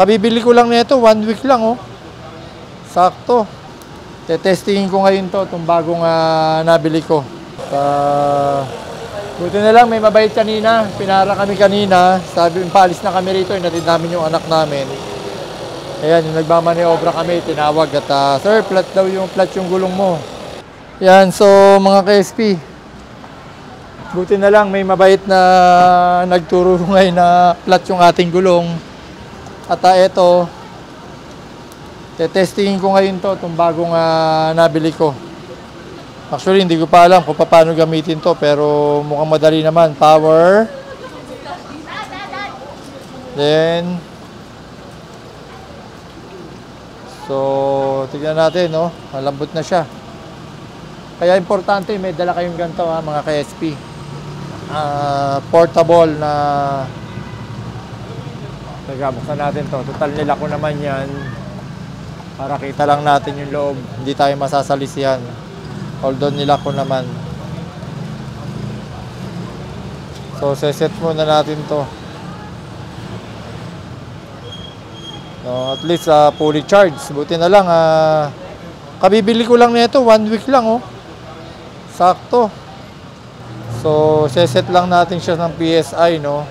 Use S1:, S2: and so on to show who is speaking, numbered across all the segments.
S1: Kabibili ko lang nito, 1 week lang oh. Sakto. Tetestingin ko ngayon to, itong bagong nabili ko. Buti na lang, may mabait kanina. Pinara kami kanina. Sabi, paalis na kami rito. Inatid namin yung anak namin. Ayan, yung nagmamaniobra kami, tinawag at sir, flat daw yung gulong mo. Yan, so mga KSP. Buti na lang, may mabait na nagturo ngayon na flat yung ating gulong. At eto, tetestingin ko ngayon to, itong bagong nabili ko. Actually, hindi ko pa alam kung paano gamitin to, pero mukhang madali naman. Power. Then, so, tignan natin, no? Malambot na siya. Kaya importante, may dala kayong ganito, mga KSP. Portable na buksan natin to. Total nila ko naman yan. Para kita lang natin yung loob. Hindi tayo masasalisihan. Although nila ko naman. So, seset muna natin to. No, at least fully charged. Buti na lang. Kabibili ko lang nito, 1 week lang oh. Sakto. So, seset lang natin siya ng PSI, no?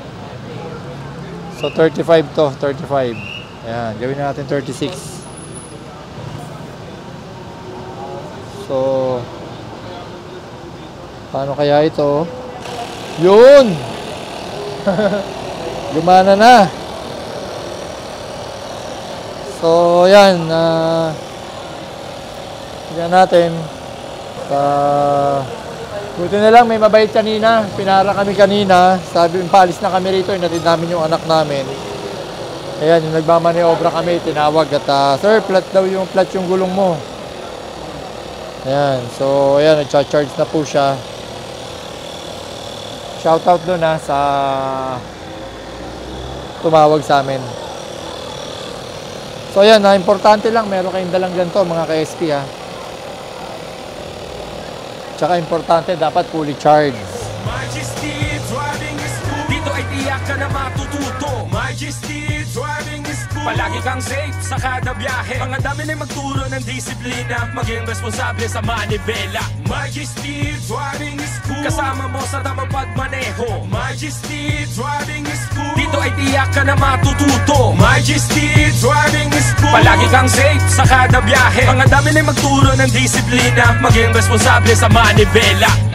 S1: So, 35 to, 35. Ayan, gawin natin 36. So, paano kaya ito? Yun! Gumana na. So, yan. Tignan natin. Buti na lang, may mabait kanina. Pinara kami kanina. Sabi, paalis na kami rito. Inatid namin yung anak namin. Ayan, yung nagmamaniobra kami, tinawag at sir, flat daw yung gulong mo. Ayan, so ayan, nagcha-charge na po siya. Shoutout doon sa tumawag sa amin. So ayan, importante lang, meron kayong dalang ganito mga ka-SP ha. Tsaka importante, dapat fully charged.
S2: Majesty driving school. Dito ay tiyak ka na matututo. Majesty driving school. Palagi kang safe sa kada biyahe. Ang dami na magturo ng disiplina. Maging responsable sa manibela. Majesty driving school. Kasama mo sa tamang pagmaneho. Majesty driving school. Dito ay tiyak ka na matututo. Majesty driving school. Palagi kang safe sa kada biyahe. Ang dami na magturo ng disiplina. Maging responsable sa manibela.